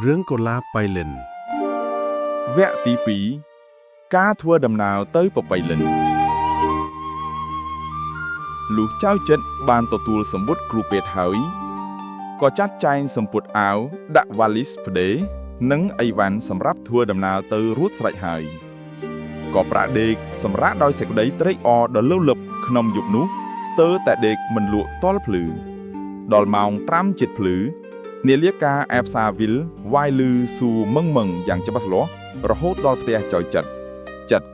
រឿងកូឡាបៃលិនវគ្គទី2ការធ្វើដំណើរទៅប៉បៃលិនលុះចៅចិត្តបានទទួលសម្ពុតគ្រូពេទ្យហើយក៏ចាត់ចែងសម្ពុតអាវដាក់វ៉ាលីសផ្ដេនិងអីវ៉ាន់សម្រាប់ធ្វើដំណើរទៅរួចស្រេចហើយក៏ប្រាក់ដេកសម្រាប់ដោយសេចក្តីត្រេកអរដ៏លើសលប់ក្នុងយប់នោះស្ទើរតែដេកមិនលក់តល់ភ្លឺដល់ម៉ោង5ជិតភ្លឺនាឡិកាអែបសាវិលវាយលឺស៊ូមឹងយ៉ាងច្បាស់លាស់រហូតដល់ផ្ទះចៅចិត្ត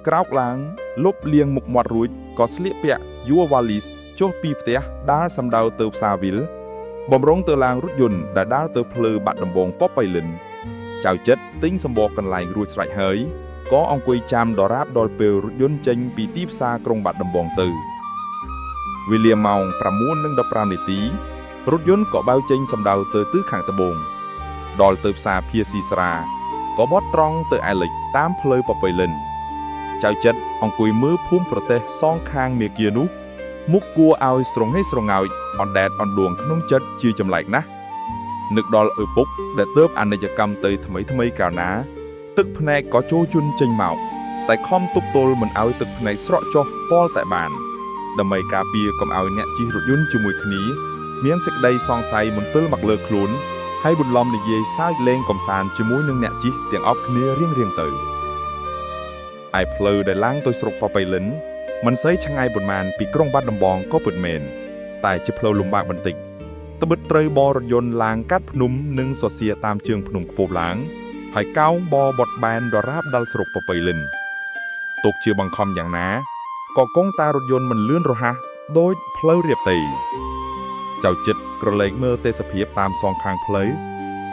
ក្រោកឡើងលុបលាងមុខមាត់រួចក៏ស្លៀកពាក់យួរវ៉ាលីសចុះពីផ្ទះដើរសំដៅទៅផ្សារវិលបំរុងទៅឡានរថយន្តដែលដើរទៅផ្លូវបាត់ដំបងប៉បៃលិនចៅចិត្តទិញសម្បកកន្លែងរួចស្រេចហើយក៏អង្គុយចាំដរាបដល់ពេលរថយន្តចេញពីទីផ្សារក្រុងបាត់ដំបងទៅវេលាម៉ោង 9:15 នាទីរថយន្តក៏បើកចេញសម្ដៅទៅទិសខាងត្បូងដល់ទៅផ្សារភៀស៊ីស្រាក៏បត់ត្រង់ទៅឯលិចតាមផ្លូវប៉បៃលិនចៅចិត្តអង្គុយមើលភូមិប្រទេសសងខាងមាគ៌ានោះមុខគួរឲ្យស្រងហេស្រងោចអណ្ដែតអណ្ដួងក្នុងចិត្តជាចម្លែកណាស់នឹកដល់ឪពុកដែលទើបអនិច្ចកម្មទៅថ្មីកាលណាទឹកភ្នែកក៏ចូលជន់ចេញមកតែខំទប់ទល់មិនឲ្យទឹកភ្នែកស្រក់ចុះតល់តែបានដើម្បីការពារកុំឲ្យអ្នកជិះរថយន្តជាមួយគ្នាមានសេចក្តីសង្ស័យមន្ទិលមកលើខ្លួនហើយបន្លំនិយាយសើចលេងកំសាន្តជាមួយនឹងអ្នកជិះទាំងអស់គ្នារៀងទៅឯផ្លូវដែលឡើងទៅស្រុកប៉បៃលិនមិនសូវឆ្ងាយប៉ុន្មានពីក្រុងបាត់ដំបងក៏ពិតមែនតែជាផ្លូវលំបាកបន្តិចត្បិតត្រូវបរថយន្តឡើងកាត់ភ្នំនិងសសៀតាមជើងភ្នំខ្ពស់ឡើងហើយកោងបបត់បែនដរាបដល់ស្រុកប៉បៃលិនទុកជាបង្ខំយ៉ាងណាក៏គង់តែរថយន្តមិនលឿនរហ័សដូចផ្លូវរាបទេចៅចិត្តក្រឡេកមើលទេសភាពតាមសងខាងផ្លូវ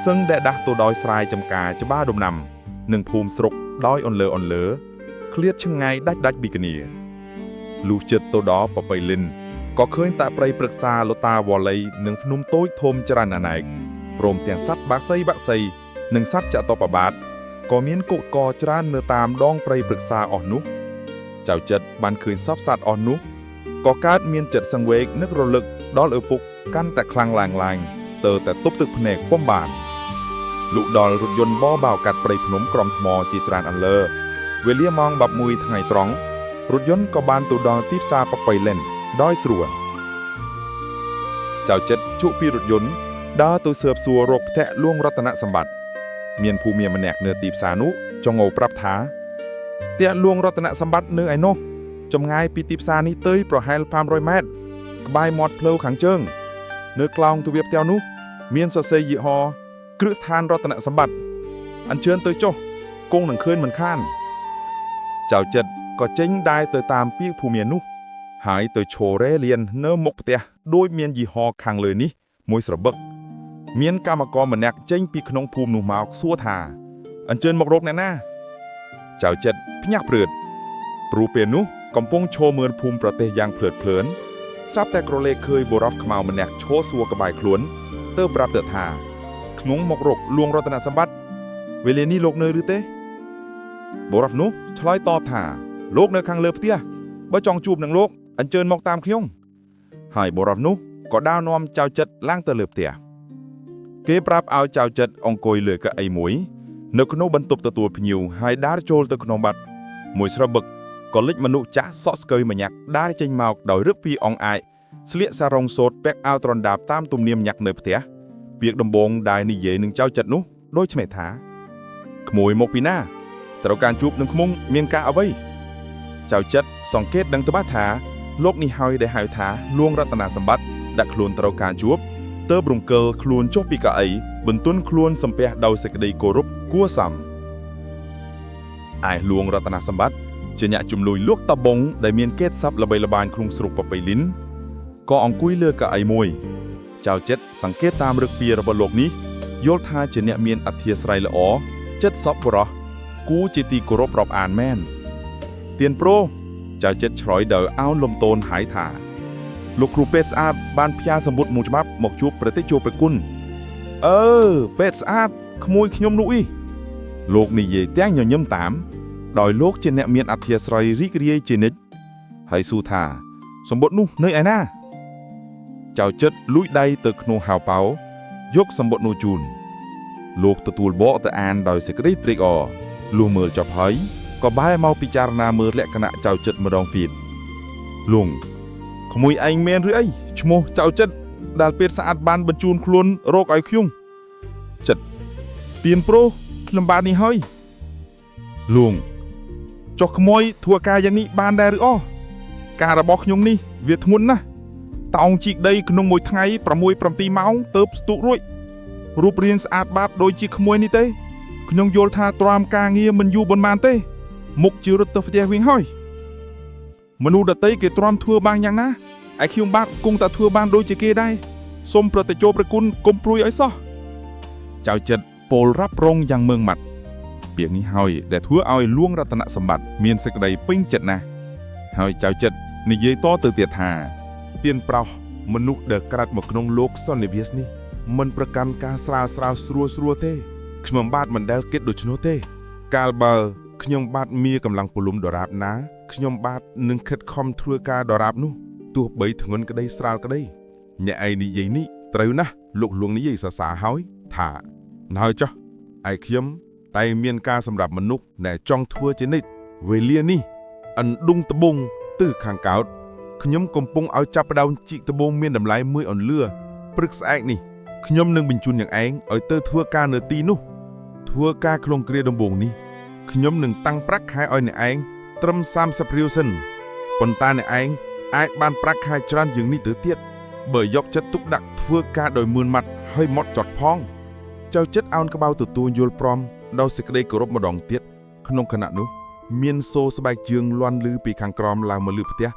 សឹងដែលដាស់ទៅដោយស្រែចម្ការច្បារដំណាំនិងភូមិស្រុកដោយអន្លើឃ្លាតឆ្ងាយដាច់ពីគ្នាលុះចិត្តទៅដល់ប៉បៃលិនក៏ឃើញតែព្រៃព្រឹក្សាលតាវល័យនិងភ្នំតូចធំច្រើនអនេកព្រមទាំងសត្វបាក់សីនិងសត្វចតុប្បបាតក៏មានកុកកច្រើននៅតាមដងព្រៃព្រឹក្សាអស់នោះចៅចិត្តបានឃើញសពសត្វអស់នោះក៏កើតមានចិត្តសង្វេគនឹករលឹកដល់ឪពុកកាន់តែខ្លាំងឡើងស្ទើរតែទប់ទឹកភ្នែកពុំបានលុះដល់រថយន្តបបោកាត់ព្រៃភ្នំក្រំថ្មជាច្រើនអន្លើវេលាម៉ោង 11 ថ្ងៃត្រង់រថយន្តក៏បានទៅដល់ទីផ្សារប៉បៃលិនដោយស្រួលចៅចិត្តជក់ពីរថយន្តដើរទៅស៊ើបសួររកផ្ទះលួងរតនសម្បត្តិមានភូមិម្នាក់នៅទីផ្សារនោះចងោប្រាប់ថាផ្ទះលួងរតនសម្បត្តិនៅឯនោះចម្ងាយពីទីផ្សារនេះទៅប្រហែល500ម៉ែត្រក្បែរមាត់ផ្លូវខាងជើងនៅក្លោងទ្វារផ្ទះនោះមានសរសេរយីហោគ្រឹះឋានរតនសម្បត្តិអញ្ជើញទៅចុះគង់នឹងឃើញមិនខានចៅចិត្តក៏ចេញដែរទៅតាមពាក្យភូមិនោះហើយទៅឈររែលៀននៅមុខផ្ទះដោយមានយីហោខាងលើនេះមួយស្របឹកមានកម្មករម្នាក់ចេញពីក្នុងភូមិនោះមកសួរថាអញ្ជើញមករកអ្នកណាចៅចិត្តភ្ញាក់ព្រឺតព្រោះពេលនោះកំពុងឈរមើលភូមិប្រទេសយ៉ាងភ្លើតភ្លើនស្រាប់តែក្រឡេកឃើញបុរសខ្មៅម្នាក់ឈរសួរក្បែរខ្លួនទើបប្រាប់ទៅថាខ្ញុំមករកលួងរតនសម្បត្តិវេលានេះលោកនៅឬទេបុរសនោះឆ្លើយតបថាលោកនៅខាងលើផ្ទះបើចង់ជួបនឹងលោកអញ្ជើញមកតាមខ្ញុំហើយបុរសនោះក៏ដើរនាំចៅចិត្តឡើងទៅលើផ្ទះគេប្រាប់ឲ្យចៅចិត្តអង្គុយលើកៅអីមួយនៅក្នុងបន្ទប់ទទួលភ្ញៀវហើយដើរចូលទៅក្នុងបាត់មួយស្របឹកក៏លិចមនុស្សចាស់សក់ស្កើយម្នាក់ដើរចេញមកដោយរឹកពីអង្អាចស្លៀកសារ៉ុងសូត្រពាក់អាវត្រនដាបតាមទំនៀមញាក់នៅផ្ទះពាក្យដំបងដែលនិយាយនឹងចៅចិត្តនោះដូចឆ្មេថាក្មួយមកពីណាត្រូវការជួបនឹងខ្មុំមានការអ្វីចៅចិត្តសង្កេតដឹងច្បាស់ថាលោកនេះហើយដែលហៅថាលួងរតនសម្បត្តិដាក់ខ្លួនត្រូវការជួបទើបរំកិលខ្លួនចុះពីកៅអីបន្ទន់ខ្លួនសំពះដោយសេចក្តីគោរពគួរសមឯលួងរតនសម្បត្តិជាអ្នកជំនួយលក់តាបងដែលមានកេរ្តិ៍ស័ព្ទល្បីល្បាញក្នុងស្រុកប៉បៃលិនក៏អង្គុយលើកៅអីមួយចៅចិត្តសង្កេតតាមរឹកពីរបស់លោកនេះយល់ថាជាអ្នកមានអធិស្ស្រ័យល្អចិត្តសប្បុរសគូជាទីគោរពរាប់អានមែនទៀនប្រូចៅចិត្តឆ្លើយដោយអោនលំតូនហើយថាលោកគ្រូពេទ្យស្អាតបានផ្ញើសម្ពុតមួយច្បាប់មកជួបប្រតិជនប្រគុណពេទ្យស្អាតក្មួយខ្ញុំនោះលោកនិយាយទាំងញញឹមតាមដោយលោកជាអ្នកមានអធិស្ស្រ័យរីករាយជានិច្ចហើយសួរថាសម្ពុតនោះនៅឯណាចៅចិត្តលួចដៃទៅក្នុងហៅប៉ៅយកសម្ពុតនោះជូន លោកទទួលបកទៅអានដោយសេចក្តីត្រេកអរលុះមើលចប់ហើយក៏បែរមកពិចារណាមើលលក្ខណៈចៅចិត្តម្ដងទៀតលងក្មួយឯងមែនឬអីឈ្មោះចៅចិត្តដែលពេលស្អាតបានបញ្ជូនខ្លួនរកឲ្យខ្ញុំចិត្តទៀនប្រុសខ្ញុំបាទនេះហើយលងចុះក្មួយធ្វើការយ៉ាងនេះបានដែរឬអការរបស់ខ្ញុំនេះវាធ្ងន់ណាស់តោងជីកដីក្នុងមួយថ្ងៃ6-7ម៉ោងទៅស្ទុករួចរូបរាងស្អាតបាតដូចជាក្មួយនេះទេខ្ញុំយល់ថាទ្រាំការងារមិនយូរប៉ុន្មានទេមុខជារត់ទៅផ្ទះវិញហើយមនុស្សដតីគេទ្រាំធ្វើបានយ៉ាងណាឯខ្ញុំបាទគង់តែធ្វើបានដូចជាគេដែរសូមប្រតិជោប្រគុណកុំព្រួយឲ្យសោះចៅចិត្តពោលរ៉ាប់រងយ៉ាងម៉ឺងម៉ាត់ពាក្យនេះហើយដែលធ្វើឲ្យលួងរតនសម្បត្តិមានសេចក្តីពេញចិត្តណាស់ហើយចៅចិត្តនិយាយតទៅទៀតថាទៀនប្រោសមនុស្សដែលក្រាត់មកក្នុងលោកសន្និវាសនេះមិនប្រកាន់ការស្រាលស្រួលទេខ្ញុំបាទមិនដែលគិតដូច្នោះទេកាលបើខ្ញុំបាទមានកម្លាំងពលំដរាបណាខ្ញុំបាទនឹងខិតខំធ្វើការដរាបនោះទោះបីធ្ងន់ក្តីស្រាលក្តីអ្នកឯងនិយាយនេះត្រូវណាស់លោកលួងនិយាយសរសើរហើយថាហើយចុះឯខ្ញុំតែមានការសម្រាប់មនុស្សដែលចង់ធ្វើជានិច្ចវេលានេះអណ្ដុងត្បូងទិសខាងកោតខ្ញុំកំពុងឲ្យចាប់ផ្ដើមជីកត្បូងមានតម្លៃ1អន្លឿព្រឹកស្អែកនេះខ្ញុំនឹងបញ្ជូនយ៉ាងឯងឲ្យទៅធ្វើការនៅទីនោះធ្វើការក្នុងគ្រាដំបូងនេះខ្ញុំនឹងតាំងប្រាក់ខែឲ្យអ្នកឯងត្រឹម30រៀលសិនប៉ុន្តែអ្នកឯងអាចបានប្រាក់ខែច្រើនជាងនេះទៅទៀតបើយកចិត្តទុកដាក់ធ្វើការដោយមឿនម៉ាត់ហើយហ្មត់ចត់ផងចៅចិត្តអោនក្បៅទទួលយល់ព្រមដោយសេចក្តីគោរពម្ដងទៀតក្នុងខណៈនោះមានសូរស្បែកជើងលាន់លឺពីខាងក្រោមឡើងមកលើផ្ទះ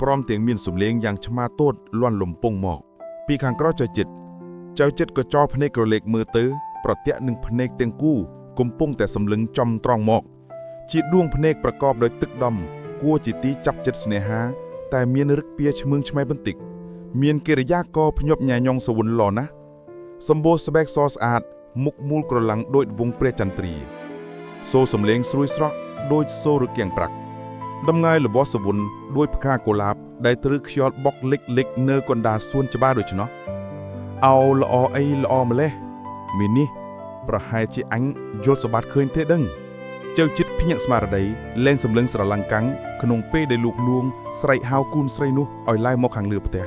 ព្រមទាំងមានសំឡេងយ៉ាងឆ្មាតូតលាន់លំពងមកពីខាងក្រោយចៅចិត្តក៏ចោលភ្នែកក្រឡេកមើលទៅប្រទាក់នឹងភ្នែកទាំងគូកំពុងតែសម្លឹងចំត្រង់មកជាដួងភ្នែកប្រកបដោយទឹកដំគួរជាទីចាប់ចិត្តស្នេហាតែមានរឹកពៀឈ្មឹងឆ្មៃបន្តិចមានកិរិយាករភ្ញាប់ញ៉ាញងសវុនល្អណាស់សម្បូរស្បែកសស្អាតមុខមូលក្រឡាំងដូចវងព្រះចន្ទ្រាសូរសំឡេងស្រួយស្រស់ដូចសូររគាំងប្រាក់ដំងាយលវាស់សវុនដូចផ្កាកុលាបដែលត្រូវខ្យល់បុកលិចនៅកណ្ដាលសួនច្បារដូច្នោះអោល្អអីល្អម្លេះមាននេះប្រហែលជាអញយល់សម្បត្តិឃើញទេដឹងចៅចិត្តភ្ញាក់ស្មារតីលែងសម្លឹងស្រឡាំងកាំងក្នុងពេលដែលលោកលួងស្រែកហៅគូនស្រីនោះឲ្យឡើងមកខាងលើផ្ទះ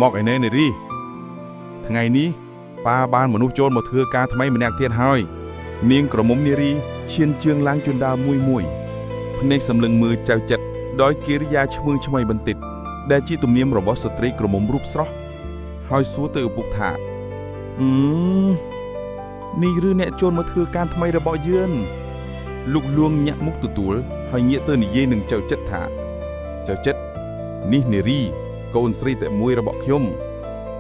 មកឯណែនារីថ្ងៃនេះប៉ាបានមនុស្សចូលមកធ្វើការថ្មីម្នាក់ទៀតហើយនាងក្រមុំនារីឈានជើងឡើងជណ្ដើរមួយភ្នែកសម្លឹងមើលចៅចិត្តដោយកិរិយាឈ្មើញឆ្មៃបន្តិចដែលជាទំនៀមរបស់ស្ត្រីក្រមុំរូបស្រស់ហើយសួរទៅឪពុកថានេះឬអ្នកចូលមកធ្វើការថ្មីរបស់យើងលោកលួងញាក់មុខទទួលហើយងាកទៅនិយាយនឹងចៅចិត្តថាចៅចិត្តនេះនារីកូនស្រីតែមួយរបស់ខ្ញុំ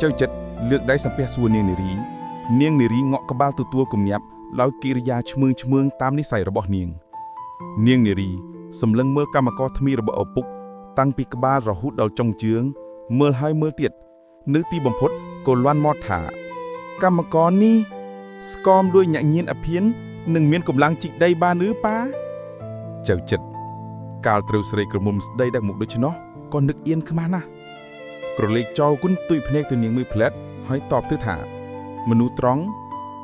ចៅចិត្តលើកដៃសំពះសួរនាងនារីងក់ក្បាលទទួលគំញាប់ដោយកិរិយាឈ្មើងតាមនិស័យរបស់នាងនារីសម្លឹងមើលកម្មករថ្មីរបស់ឪពុកតាំងពីក្បាលរហូតដល់ចុងជើងមើលហើយមើលទៀតនៅទីបំផុតក៏លាន់មកថាកម្មករនេះស្គមដោយញាក់ញៀនអភិននឹងមានកម្លាំងជីកដីបានឬប៉ាចៅចិត្តកាលត្រូវស្រីក្រមុំស្ដីដាក់មុខដូច្នោះក៏នឹកអៀនខ្មាស់ណាស់ក្រឡេកចោលគុណទុយភ្នែកទៅនាងមួយផ្លែតហើយតបទៅថាមនុស្សត្រង់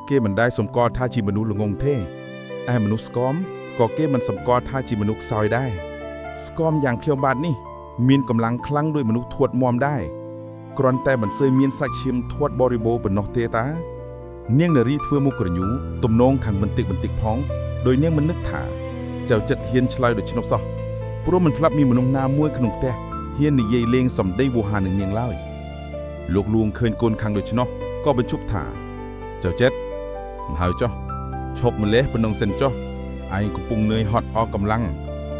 គេមិនដែលសម្គាល់ថាជាមនុស្សល្ងងទេឯមនុស្សស្គមក៏គេមិនសម្គាល់ថាជាមនុស្សខ្សោយដែរស្គមយ៉ាងខ្ញុំបាទនេះមានកម្លាំងខ្លាំងដោយមនុស្សធាត់មាំដែរគ្រាន់តែមិនសូវមានសាច់ឈាមធាត់បរិបូរណ៍ប៉ុណ្ណោះទេតានាងនារីធ្វើមុខក្រញូទំនងខាងបន្តិចផងដោយនាងមិននឹកថាចៅចិត្តហ៊ានឆ្លើយដូច្នោះសោះព្រោះមិនស្លាប់មានមនុស្សណាមួយក្នុងផ្ទះហ៊ាននិយាយលេងសម្ដីវោហារនឹងនាងឡើយលោកលួងឃើញកូនខាងដូច្នោះក៏បញ្ឈប់ថាចៅចិត្តហើយចុះឈប់ម្លេះប៉ុណ្ណឹងសិនចុះឯងកំពុងនឿយហត់អស់កម្លាំង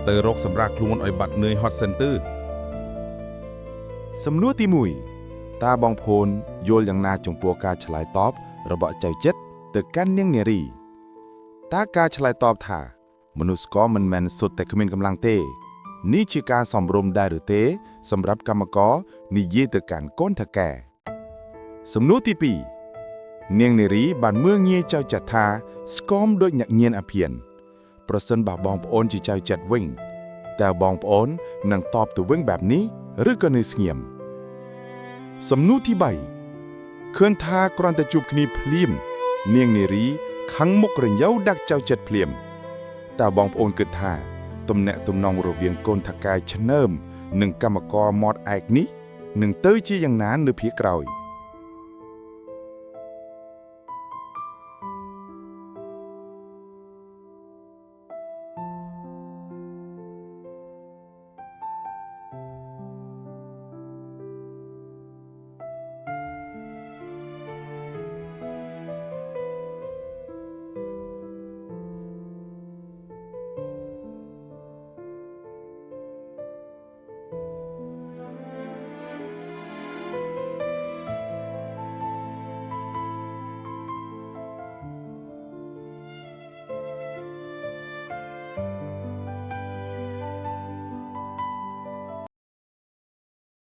ទៅរកសម្រាប់ខ្លួនឲ្យបាត់នឿយហត់សិនទៅសំណួរទី1តើបងប្អូនយល់យ៉ាងណាចំពោះការឆ្លើយតបរបស់ចៅចិត្តទៅកាន់នាងនារីតើការឆ្លើយតបថាមនុស្សក៏មិនមែនសុទ្ធតែគ្មានកម្លាំងទេនេះជាការសំរុំដែរឬទេសម្រាប់កម្មករនិយាយទៅកាន់កូនថកែសំណួរទី2នាងនារីបានមើលងាយចៅចិត្តថាស្គមដូចញាក់ញៀនអភិនប្រសិនបើបងប្អូនជាចៅចិត្តវិញតើបងប្អូននឹងតបទៅវិញបែបនេះឬក៏នៅស្ងៀមសំណួរទី3ឃើញថាគ្រាន់តែជួបគ្នាភ្លាមនាងនារី ខឹងមុខរញ៉ូវដាក់ចៅចិត្តភ្លាមតើបងប្អូនគិតថាទំនាក់ទំនងរវាងកូនថកាយឆ្នើមនិងកម្មករមាត់ឯកនេះនឹងទៅជាយ៉ាងណានៅភាគក្រោយ